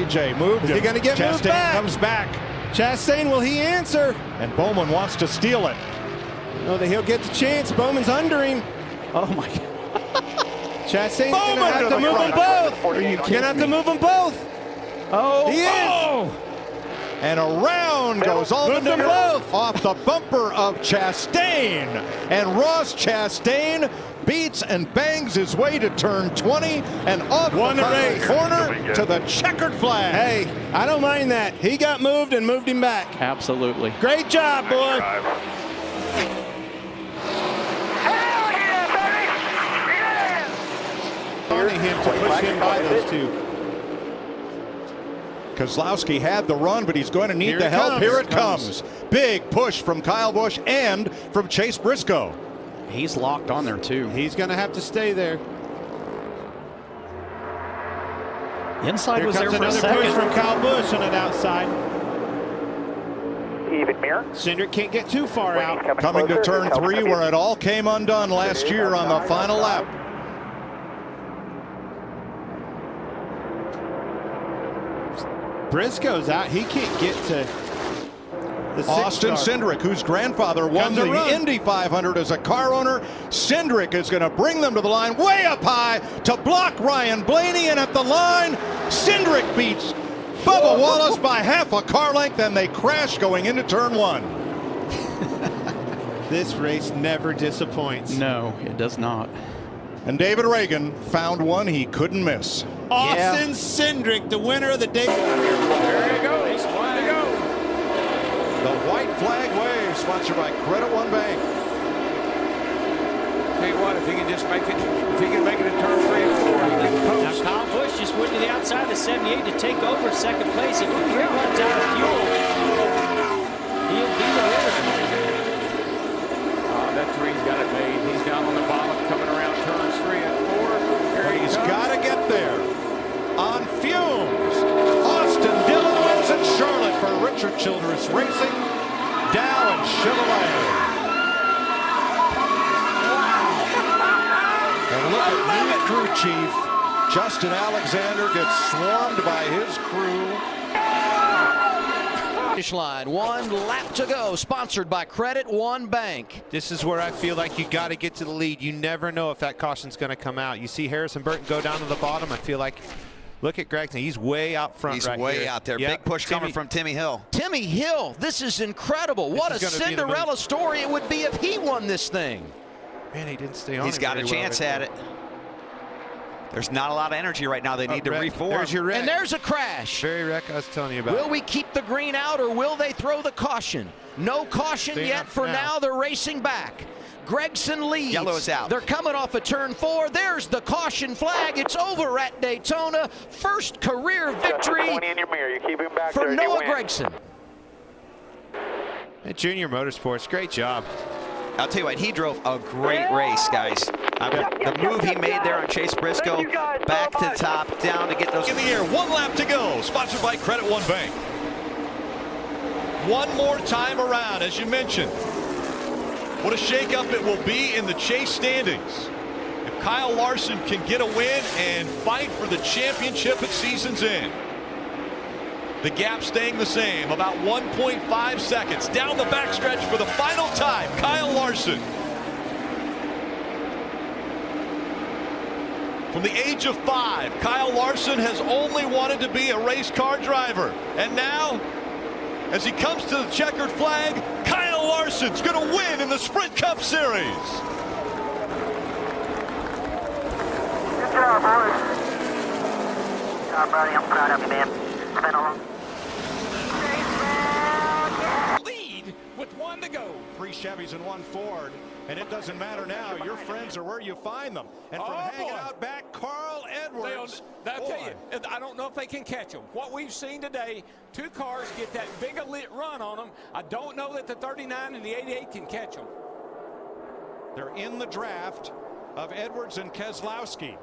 AJ moved. Is he going to get moved back? Comes back. Chastain, will he answer? And Bowman wants to steal it. No, that he'll get the chance. Bowman's under him. Oh my God. Chastain's going to have to move them both. You're going to have to move them both. Oh, he is. Oh. And around goes Allmendinger off the bumper of Chastain. And Ross Chastain beats and bangs his way to turn 20 and off the corner to the checkered flag. Hey, I don't mind that. He got moved and moved him back. Absolutely. Great job, boy. Warning him to push him by those two. Keselowski had the run, but he's going to need the help. Here it comes. Big push from Kyle Busch and from Chase Briscoe. He's locked on there too. He's going to have to stay there. Inside Here was there comes for a another second. push from Kyle Busch on that outside. Even mirror. Cindric can't get too far out. Coming to turn 3 where it all came undone last year on the final lap. Briscoe's out. He can't get to the Austin Cindric, whose grandfather won the Indy 500 as a car owner. Cindric is going to bring them to the line way up high to block Ryan Blaney, and at the line, Cindric beats Bubba Wallace by half a car length, and they crash going into turn 1. This race never disappoints. No, it does not. And David Reagan found one he couldn't miss. Austin Cindric, the winner of the day. There he goes. Flag to go. The white flag wave, sponsored by Credit One Bank. Tell you what, if he can just make it, if he can make it in turn 3 and 4, he can post. Now Kyle Busch just went to the outside of the 78 to take over second place. If the 3 runs out of fuel, he'll be the winner. That 3's got it made. He's down on the bottom, coming around turns 3 and 4. Here He's got to get there. On fumes, Austin Dillon wins at Charlotte for Richard Childress Racing. Dow and Chevrolet. And look at new crew chief. Justin Alexander gets swarmed by his crew. Finish line, 1 lap to go, sponsored by Credit One Bank. This is where I feel like you got to get to the lead. You never know if that caution's going to come out. You see Harrison Burton go down to the bottom. I feel like, look at Gragson. He's way out front. He's right way here. out there. Yep. Big push coming from Timmy Hill. Timmy Hill, this is incredible. What a Cinderella story it would be if he won this thing. Man, he didn't stay on. He's got a chance at it. There's not a lot of energy right now. They need to reform. There's your wreck. And there's a crash. Very wreck I was telling you about. Will we keep the green out or will they throw the caution? No caution yet for now. They're racing back. Gregson leads. Yellow is out. They're coming off of turn 4. There's the caution flag. It's over at Daytona. First career victory for Noah Gragson. At Junior Motorsports, great job. I'll tell you what, he drove a great race, guys. The move he made there on Chase Briscoe, back to the top, down to get those. In the air, 1 lap to go, sponsored by Credit One Bank. One more time around, as you mentioned. What a shakeup it will be in the Chase standings. If Kyle Larson can get a win and fight for the championship at season's end. The gap staying the same, about 1.5 seconds. Down the backstretch for the final time, Kyle Larson. From the age of 5, Kyle Larson has only wanted to be a race car driver. And now, as he comes to the checkered flag, Kyle Larson's going to win in the Sprint Cup Series. Good job, boys. Good job, buddy. I'm proud of you, man. It's been a long Lead with 1 to go. 3 Chevys and 1 Ford. And it doesn't matter now. Your friends are where you find them. And from hanging out back, Carl Edwards. I'll tell you, I don't know if they can catch them. What we've seen today, 2 cars get that big a lit run on them. I don't know that the 39 and the 88 can catch them. They're in the draft of Edwards and Keselowski.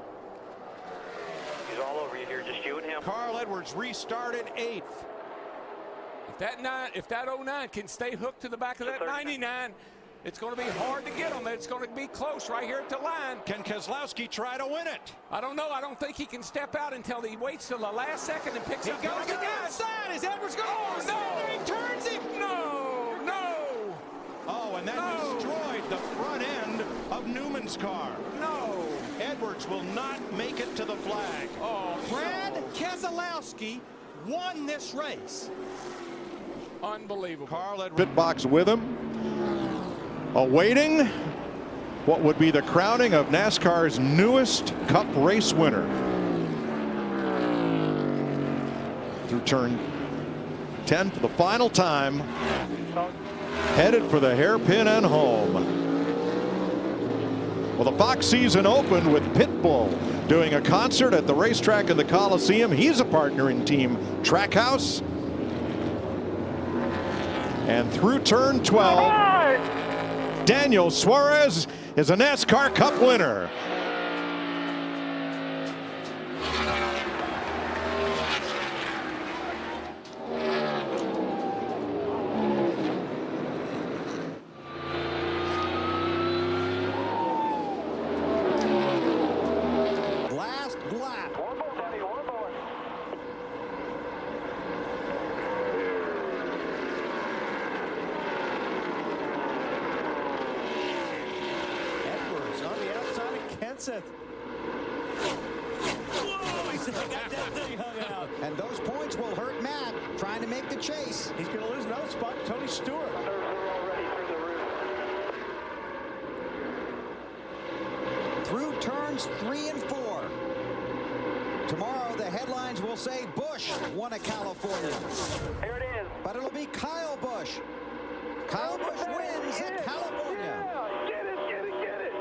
He's all over you here, just you and him. Carl Edwards restarted 8th. If that 09 can stay hooked to the back of that 99, It's going to be hard to get them. It's going to be close right here at the line. Can Keselowski try to win it? I don't know. I don't think he can step out until he waits till the last second and picks up. He goes to the outside. Is Edwards going? Oh, no. He turns him. No, no. Oh, and that destroyed the front end of Newman's car. No. Edwards will not make it to the flag. Oh, Brad Keselowski won this race. Unbelievable. Carl at pit box with him, awaiting what would be the crowning of NASCAR's newest Cup race winner. Through turn 10 for the final time, headed for the hairpin and home. Well, the Fox season opened with Pitbull doing a concert at the racetrack in the Coliseum. He's a partner in Team Trackhouse. And through turn 12, Daniel Suarez is a NASCAR Cup winner. Last lap. Edwards on the outside of Kenseth. Whoa, he's got that thing hung out. And those points will hurt Matt trying to make the chase. He's going to lose another spot to Tony Stewart. Through turns 3 and 4. Tomorrow the headlines will say Busch won at California. Here it is. But it'll be Kyle Busch. Kyle Busch wins at California. Get it, get it, get it.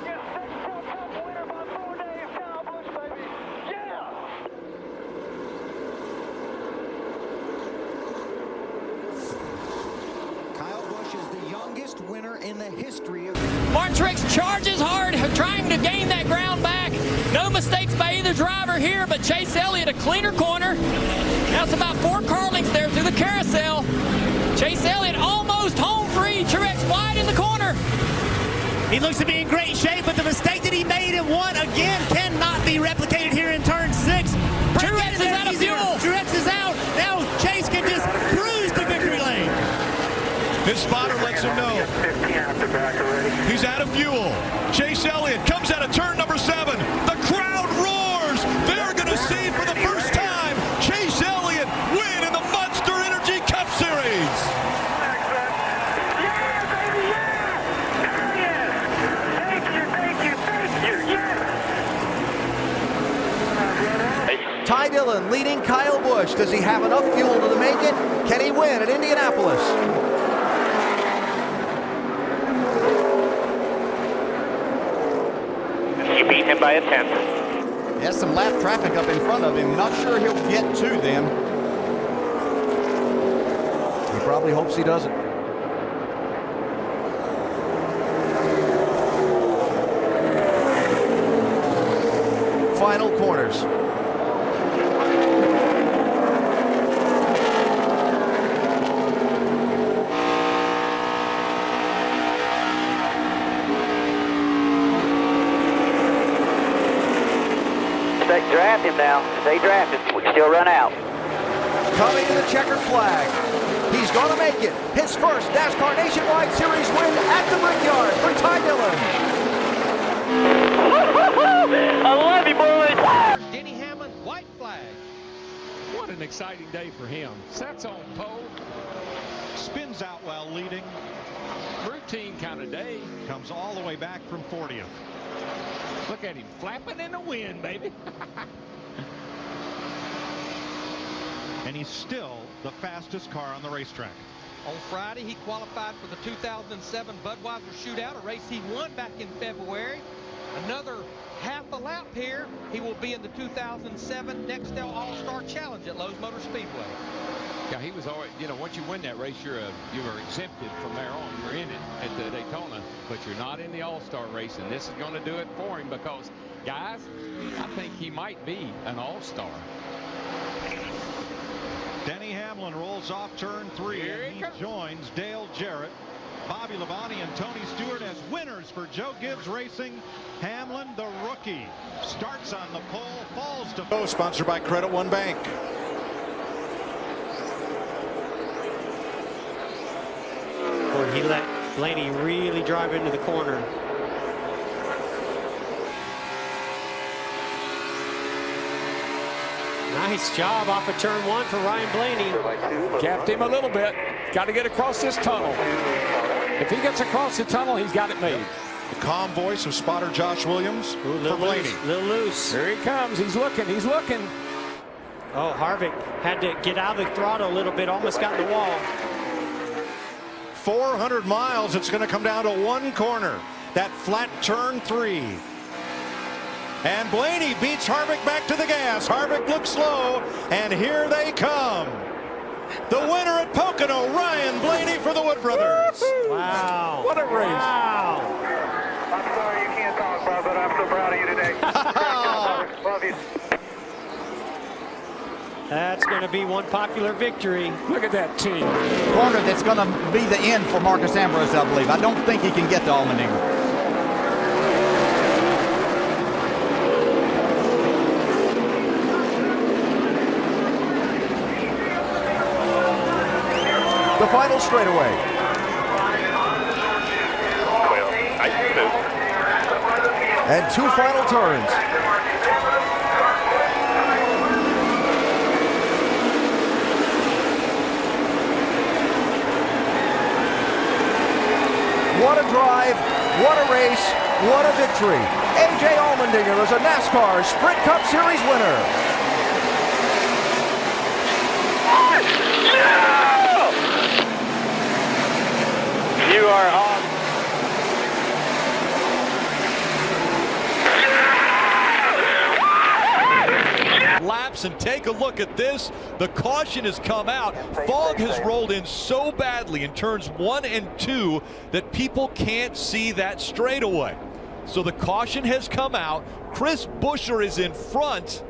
Your sixth Cup winner by 4 days, Kyle Busch, baby. Yeah. Kyle Busch is the youngest winner in the history of... Martin Truex charges hard, trying to gain that ground back. No mistakes by either driver here, but Chase Elliott a cleaner corner. Now it's about 4 car lengths there through the carousel. Chase Elliott almost home free. Truex wide in the corner. He looks to be in great shape, but the mistake that he made in 1 again cannot be replicated here in turn 6. Truex is out of fuel. Truex is out. Now Chase can just cruise to victory lane. His spotter lets him know he's out of fuel. Chase Elliott comes out of turn number 7. The crowd roars. They're going to see for the first time Chase Elliott win in the Monster Energy Cup Series. Yeah, baby, yeah. Yes. Thank you, thank you, thank you. Yes. Ty Dillon leading Kyle Busch. Does he have enough fuel to make it? Can he win at Indianapolis? You beat him by a 10th. He has some lap traffic up in front of him. Not sure he'll get to them. He probably hopes he doesn't. Final corners. Draft him now. They draft him. We can still run out. Coming to the checkered flag. He's going to make it. His first NASCAR Nationwide Series win at the Brickyard for Ty Dillon. I love you, boys. Denny Hamlin, white flag. What an exciting day for him. Sets on pole. Spins out while leading. Routine kind of day. Comes all the way back from 40th. Look at him flapping in the wind, baby. And he's still the fastest car on the racetrack. On Friday, he qualified for the 2007 Budweiser Shootout, a race he won back in February. Another half a lap here. He will be in the 2007 Nextel All-Star Challenge at Lowe's Motor Speedway. Yeah, he was already, you know, once you win that race, you were exempted from there on. You're in it at the Daytona, but you're not in the All-Star race, and this is going to do it for him because, guys, I think he might be an All-Star. Denny Hamlin rolls off turn 3 and he joins Dale Jarrett Bobby Labonte and Tony Stewart as winners for Joe Gibbs Racing. Hamlin, the rookie, starts on the pole, falls to... Sponsored by Credit One Bank. Or he let Blaney really drive into the corner. Nice job off of turn 1 for Ryan Blaney. Gapped him a little bit. Got to get across this tunnel. If he gets across the tunnel, he's got it made. The calm voice of spotter Josh Williams for Blaney. Little loose. Here he comes. He's looking. He's looking. Oh, Harvick had to get out of the throttle a little bit. Almost got in the wall. 400 miles. It's going to come down to one corner. That flat turn 3. And Blaney beats Harvick back to the gas. Harvick looks slow, and here they come. The winner at Pocono, Ryan Blaney for the Wood Brothers. Wow. What a race. Wow. I'm sorry you can't talk, bro, but I'm so proud of you today. Love you. That's going to be one popular victory. Look at that team. Corner that's going to be the end for Marcus Ambrose, I believe. I don't think he can get to Allmendinger. The final straightaway. And 2 final turns. What a drive, what a race, what a victory. A.J. Allmendinger is a NASCAR Sprint Cup Series winner. You are on. Laps, and take a look at this. The caution has come out. Fog has rolled in so badly in turns 1 and 2 that people can't see that straightaway. So the caution has come out. Chris Buescher is in front.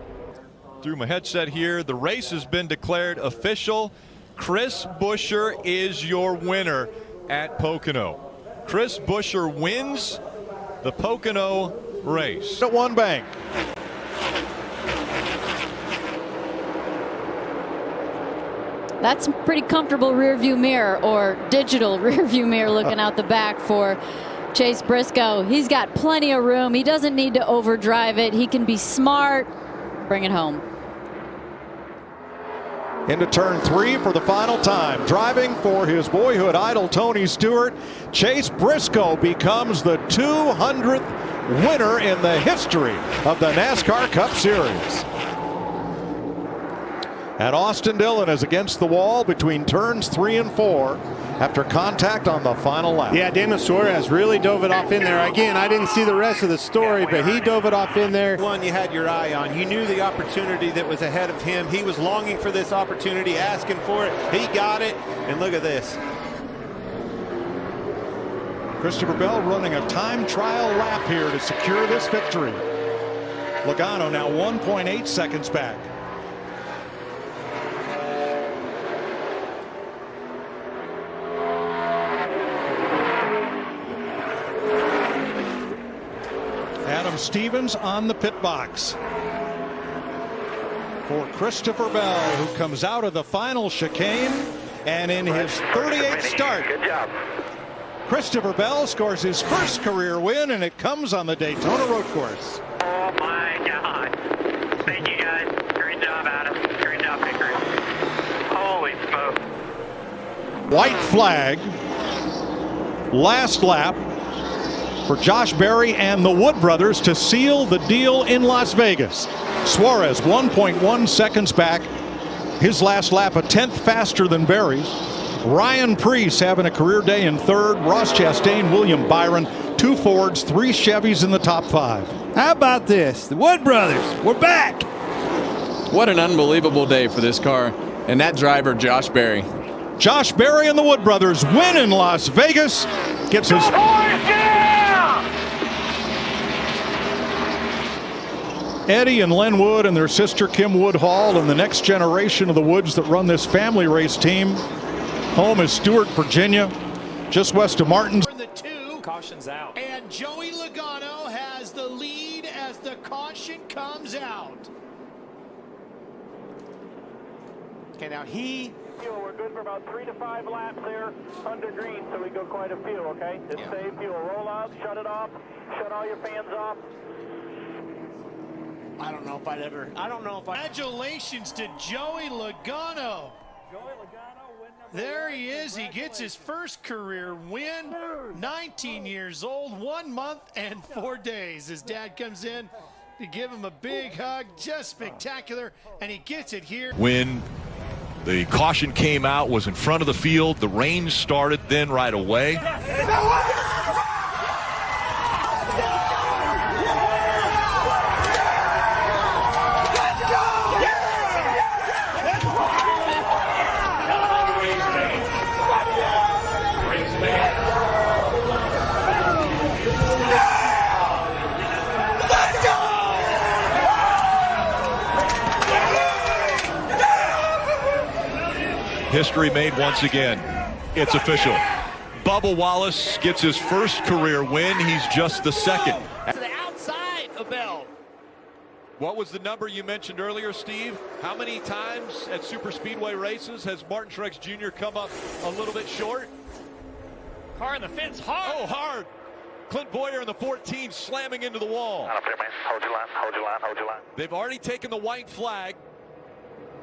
Through my headset here, the race has been declared official. Chris Buescher is your winner at Pocono. Chris Buescher wins the Pocono race. At One Bank. That's a pretty comfortable rear view mirror, or digital rear view mirror, looking out the back for Chase Briscoe. He's got plenty of room. He doesn't need to overdrive it. He can be smart, bring it home. Into turn 3 for the final time. Driving for his boyhood idol, Tony Stewart, Chase Briscoe becomes the 200th winner in the history of the NASCAR Cup Series. And Austin Dillon is against the wall between turns 3 and 4 after contact on the final lap. Yeah, Daniel Suarez really dove it off in there. Again, I didn't see the rest of the story, but he dove it off in there. One you had your eye on. You knew the opportunity that was ahead of him. He was longing for this opportunity, asking for it. He got it, and look at this. Christopher Bell running a time trial lap here to secure this victory. Logano now 1.8 seconds back. Adam Stevens on the pit box for Christopher Bell, who comes out of the final chicane, and in his 38th start, Good job. Christopher Bell scores his first career win, and it comes on the Daytona road course. Oh my God. Thank you guys. Great job, Adam. Great job, Hickory. Holy smoke. White flag, last lap for Josh Berry and the Wood Brothers to seal the deal in Las Vegas. Suarez 1.1 seconds back. His last lap a 10th faster than Berry's. Ryan Preece having a career day in 3rd. Ross Chastain, William Byron, 2 Fords, 3 Chevys in the top 5. How about this? The Wood Brothers, we're back. What an unbelievable day for this car and that driver, Josh Berry. Josh Berry and the Wood Brothers win in Las Vegas. Gets his... Eddie and Len Wood and their sister Kim Woodhall and the next generation of the Woods that run this family race team. Home is Stewart, Virginia. just west of Martinsville. The two. Caution's out. And Joey Logano has the lead as the caution comes out. Okay, now We're good for about 3 to 5 laps there under green, so we go quite a few, okay? Just save fuel. Roll out, shut it off, shut all your fans off. I don't know if Congratulations to Joey Logano. There he is. He gets his first career win. 19 years old, 1 month and 4 days. His dad comes in to give him a big hug. Just spectacular. And he gets it here. When the caution came out, was in front of the field, the rain started then right away. History made once again. It's official. Bubba Wallace gets his first career win. He's just the second. To the outside of Bell. What was the number you mentioned earlier, Steve? How many times at super speedway races has Martin Truex Jr. come up a little bit short? Car in the fence hard. Oh, hard. Clint Boyer in the 14 slamming into the wall. Hold your line, hold your line, hold your line. They've already taken the white flag.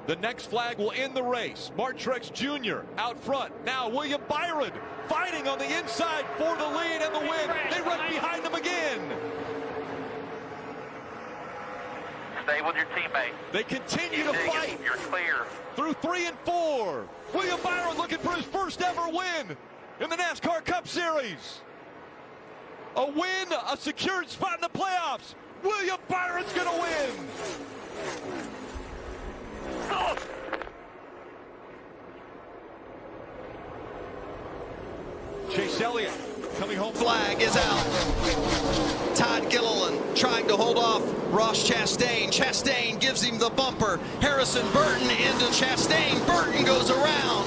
The next flag will end the race. Martin Truex Jr. out front. Now William Byron fighting on the inside for the lead and the win. They run behind him again. Stay with your teammate. They continue to fight. You're clear. Through 3 and 4. William Byron looking for his first ever win in the NASCAR Cup Series. A win, a secured spot in the playoffs. William Byron's going to win. Chase Elliott coming home. Flag is out. Todd Gilliland trying to hold off Ross Chastain. Chastain gives him the bumper. Harrison Burton into Chastain. Burton goes around.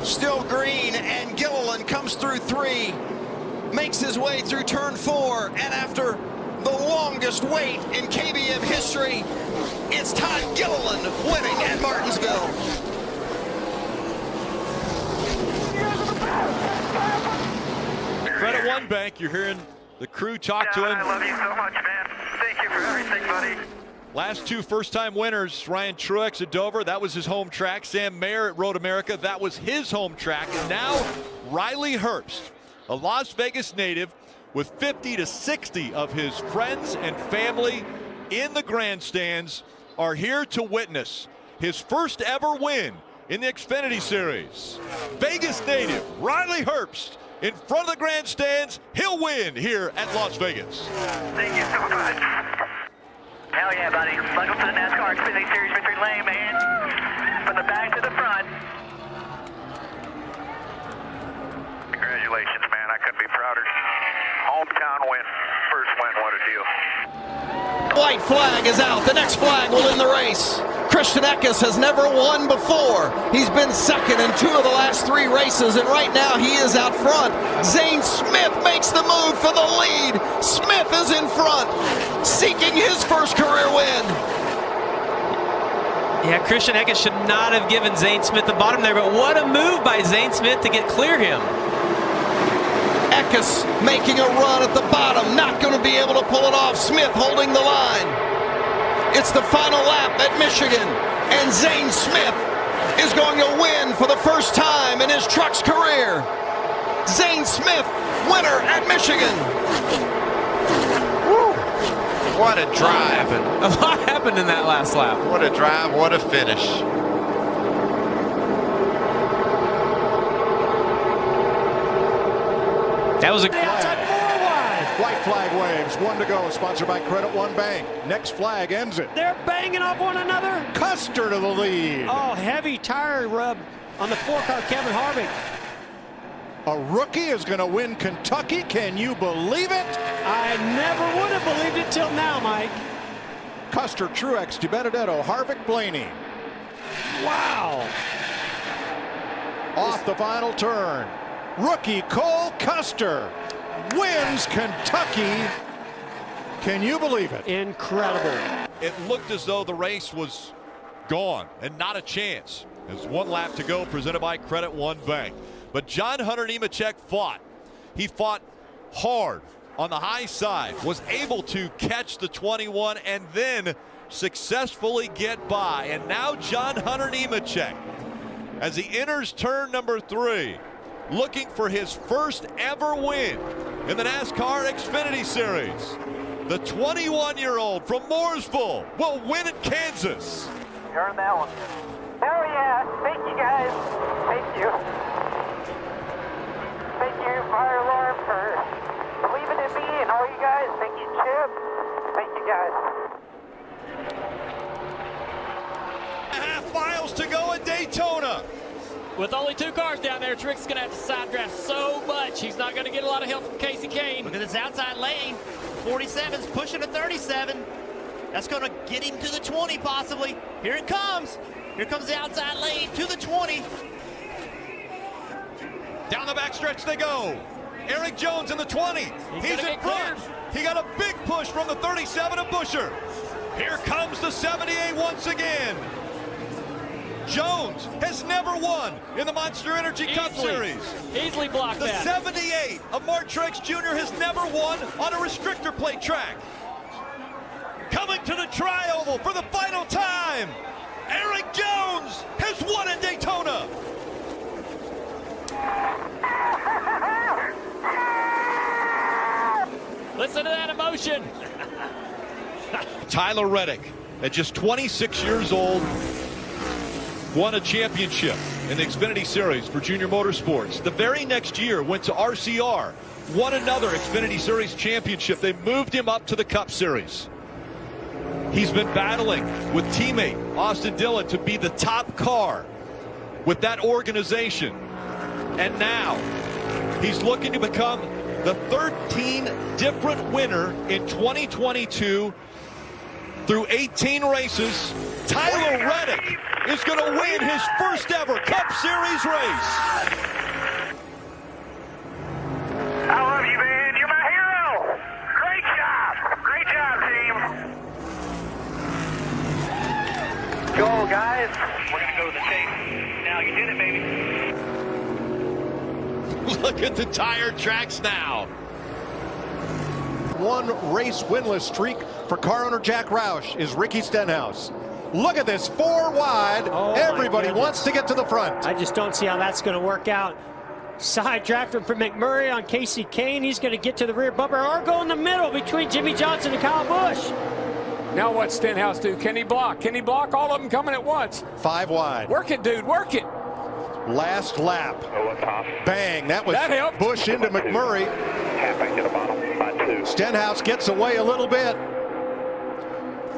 Still green, and Gilliland comes through 3. Makes his way through turn 4, and after the longest wait in KBM history, it's Todd Gilliland winning at Martinsville. Credit One Bank, you're hearing the crew talk to him. I love you so much, man. Thank you for everything, buddy. Last 2 first-time winners, Ryan Truex at Dover, that was his home track. Sam Mayer at Road America, that was his home track. And now Riley Herbst, a Las Vegas native, with 50 to 60 of his friends and family in the grandstands, are here to witness his first ever win in the Xfinity Series. Vegas native Riley Herbst in front of the grandstands. He'll win here at Las Vegas. Thank you so much. Hell yeah, buddy. Welcome to the NASCAR Xfinity Series victory lane, man. From the back to the front. Congratulations, man. I couldn't be prouder. Hometown win. First win. What a deal. White flag is out. The next flag will end the race. Christian Eckes has never won before. He's been second in 2 of the last 3 races, and right now he is out front. Zane Smith makes the move for the lead. Smith is in front, seeking his first career win. Yeah, Christian Eckes should not have given Zane Smith the bottom there, but what a move by Zane Smith to clear him. Eckes making a run at the bottom, not going to be able to pull it off. Smith holding the line. It's the final lap at Michigan, and Zane Smith is going to win for the first time in his truck's career. Zane Smith, winner at Michigan. Woo. What a drive. A lot happened in that last lap. What a drive, what a finish. That was a White flag waves, 1 to go, sponsored by Credit One Bank. Next flag ends it. They're banging off one another. Custer to the lead. Oh, heavy tire rub on the 4-car Kevin Harvick. A rookie is going to win Kentucky. Can you believe it? I never would have believed it till now, Mike. Custer, Truex, DiBenedetto, Harvick, Blaney. Wow. Off the final turn. Rookie Cole Custer wins Kentucky. Can you believe it? Incredible. It looked as though the race was gone and not a chance. There's one lap to go, presented by Credit One Bank. But John Hunter Nemechek fought. He fought hard on the high side, was able to catch the 21 and then successfully get by. And now John Hunter Nemechek, as he enters turn number 3, looking for his first ever win in the NASCAR Xfinity Series. The 21-year-old from Mooresville will win at Kansas. You're in that one. Hell yeah. Thank you, guys. Thank you. Thank you, Fire Alarm, for believing in me and all you guys. Thank you, Chip. Thank you, guys. 1.5 miles to go at Daytona. With only 2 cars down there, Trick's going to have to side draft so much. He's not going to get a lot of help from Casey Kane. Look at this outside lane. 47's pushing a 37. That's going to get him to the 20 possibly. Here it comes. Here comes the outside lane to the 20. Down the backstretch they go. Eric Jones in the 20. He's in front. He got a big push from the 37 of Buescher. Here comes the 78 once again. Jones has never won in the Monster Energy Cup Series. Easily blocked the that. 78 of Mark Truex Jr. has never won on a restrictor plate track. Coming to the tri-oval for the final time, Eric Jones has won at Daytona. Listen to that emotion. Tyler Reddick, at just 26 years old, won a championship in the Xfinity Series for Junior Motorsports. The very next year went to RCR, won another Xfinity Series championship. They moved him up to the Cup Series. He's been battling with teammate Austin Dillon to be the top car with that organization. And now he's looking to become the 13 different winner in 2022 through 18 races. Tyler Reddick is going to win his first ever Cup Series race. I love you, man. You're my hero. Great job. Great job, team. Go, guys. We're going to go to the chase. Now you did it, baby. Look at the tire tracks now. One race winless streak for car owner Jack Roush is Ricky Stenhouse. Look at this, 4 wide. Everybody wants to get to the front. I just don't see how that's going to work out. Side drafter from McMurray on Casey Kane. He's going to get to the rear bumper or go in the middle between Jimmy Johnson and Kyle Busch. Now what's Stenhouse do? Can he block? Can he block all of them coming at once? 5 wide. Work it, dude. Work it. Last lap. Bang. That helped. Busch into McMurray. Half back to the bottom by 2. Stenhouse gets away a little bit.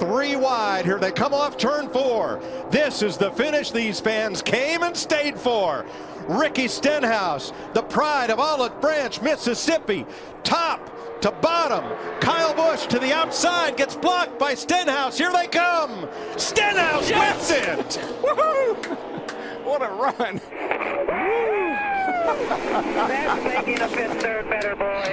3 wide. Here they come off turn 4. This is the finish these fans came and stayed for. Ricky Stenhouse, the pride of Olive Branch, Mississippi. Top to bottom. Kyle Busch to the outside, gets blocked by Stenhouse. Here they come. Stenhouse wins it. Woohoo! What a run. That's making a fifth third better, boys.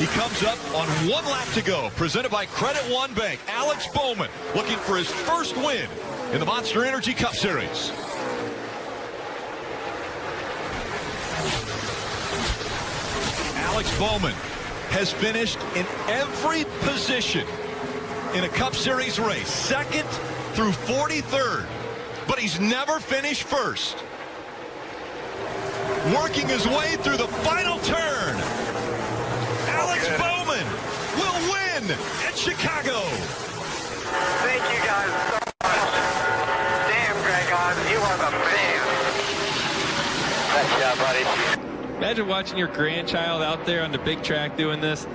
He comes up on 1 lap to go, presented by Credit One Bank. Alex Bowman looking for his first win in the Monster Energy Cup Series. Alex Bowman has finished in every position in a Cup Series race, 2nd through 43rd, but he's never finished first. Working his way through the final turn, Alex Bowman will win at Chicago. Thank you guys so much. Damn, Gragson, you are the man. Nice job, buddy. Imagine watching your grandchild out there on the big track doing this.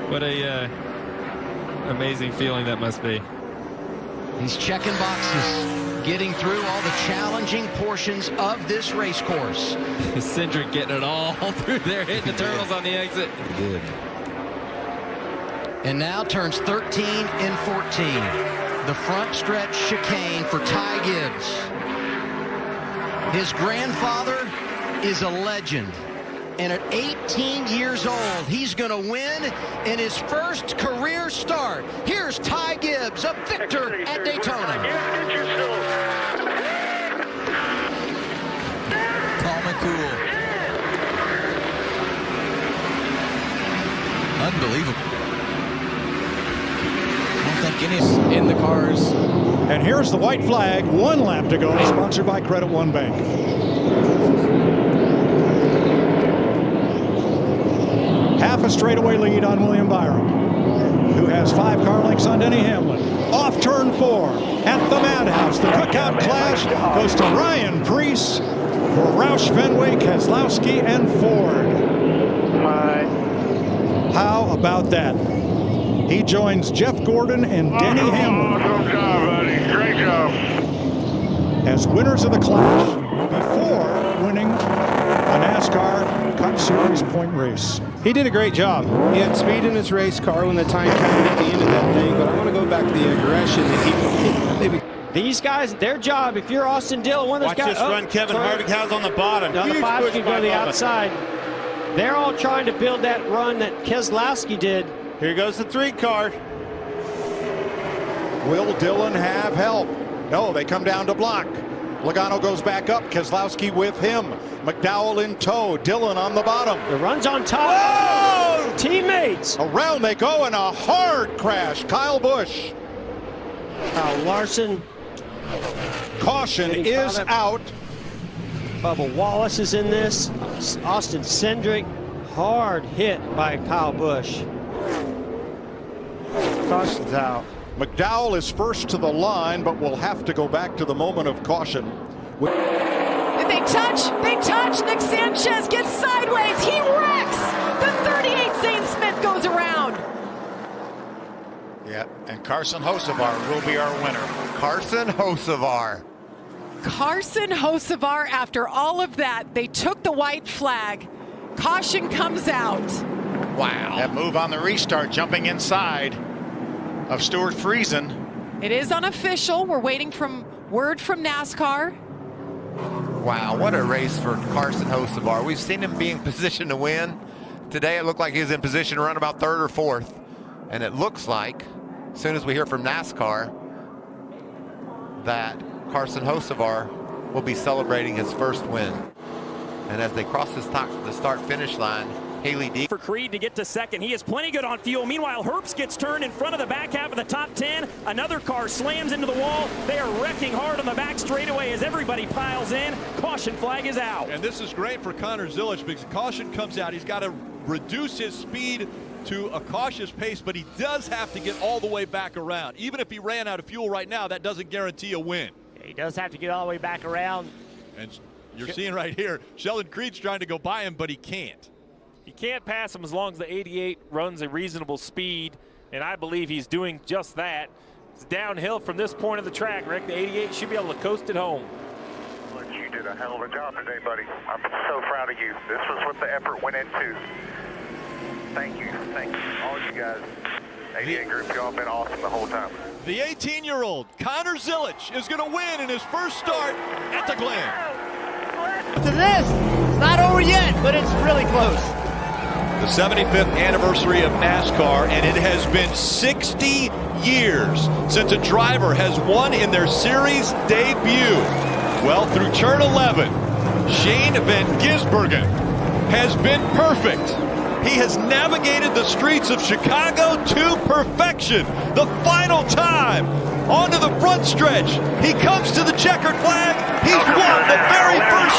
What a amazing feeling that must be. He's checking boxes, getting through all the challenging portions of this race course. Cindric getting it all through there, hitting the turtles on the exit. He did. And now turns 13 and 14. The front stretch chicane for Ty Gibbs. His grandfather is a legend. And at 18 years old, he's going to win in his first career start. Here's Ty Gibbs, a victor at Daytona. Calm and cool. Unbelievable. I don't think any's in the cars. And here's the white flag. 1 lap to go. Sponsored by Credit One Bank. Half a straightaway lead on William Byron, who has 5 car lengths on Denny Hamlin. Off turn 4 at the Madhouse. The Cookout Clash goes to Ryan Preece for Roush, Fenway, Keselowski, and Ford. How about that? He joins Jeff Gordon and Denny Hamlin. Awesome job, buddy. Great job. As winners of the Clash before winning a NASCAR Cup Series point race. He did a great job. He had speed in his race car when the time counted at the end of that thing, but I want to go back to the aggression that he These guys, their job, if you're Austin Dillon, one of those guys. Watch this run Kevin Harvick has on the bottom. The 5 can go to the outside. They're all trying to build that run that Keselowski did. Here goes the 3 car. Will Dillon have help? No, they come down to block. Logano goes back up. Keselowski with him. McDowell in tow. Dillon on the bottom. The run's on top. Whoa! Teammates. Around they go in a hard crash. Kyle Busch. Larson. Caution is out. Bubba Wallace is in this. Austin Cindric. Hard hit by Kyle Busch. Caution's out. McDowell is first to the line, but will have to go back to the moment of caution. They touch. Nick Sanchez gets sideways. He wrecks. The 38 Zane Smith goes around. Yeah, and Carson Hocevar will be our winner. Carson Hocevar. Carson Hocevar, after all of that, they took the white flag. Caution comes out. Wow. That move on the restart, jumping inside of Stuart Friesen. It is unofficial. We're waiting for word from NASCAR. Wow, what a race for Carson Hocevar. We've seen him be in position to win. Today it looked like he was in position to run about 3rd or 4th. And it looks like, as soon as we hear from NASCAR, that Carson Hocevar will be celebrating his first win. And as they cross the start-finish line, Haley D. For Creed to get to second. He is plenty good on fuel. Meanwhile, Herbst gets turned in front of the back half of the top 10. Another car slams into the wall. They are wrecking hard on the back straightaway as everybody piles in. Caution flag is out. And this is great for Connor Zilisch because caution comes out. He's got to reduce his speed to a cautious pace, but he does have to get all the way back around. Even if he ran out of fuel right now, that doesn't guarantee a win. He does have to get all the way back around. And you're seeing right here, Sheldon Creed's trying to go by him, but he can't. You can't pass him as long as the 88 runs a reasonable speed, and I believe he's doing just that. It's downhill from this point of the track, Rick. The 88 should be able to coast it home. Look, you did a hell of a job today, buddy. I'm so proud of you. This was what the effort went into. Thank you, all you guys. 88 group, y'all been awesome the whole time. The 18-year-old Connor Zilisch is going to win in his first start at the Glen. To this, it's not over yet, but it's really close. The 75th anniversary of NASCAR, and it has been 60 years since a driver has won in their series debut. Well, through turn 11, Shane Van Gisbergen has been perfect. He has navigated the streets of Chicago to perfection. The final time, onto the front stretch. He comes to the checkered flag. He's won the very first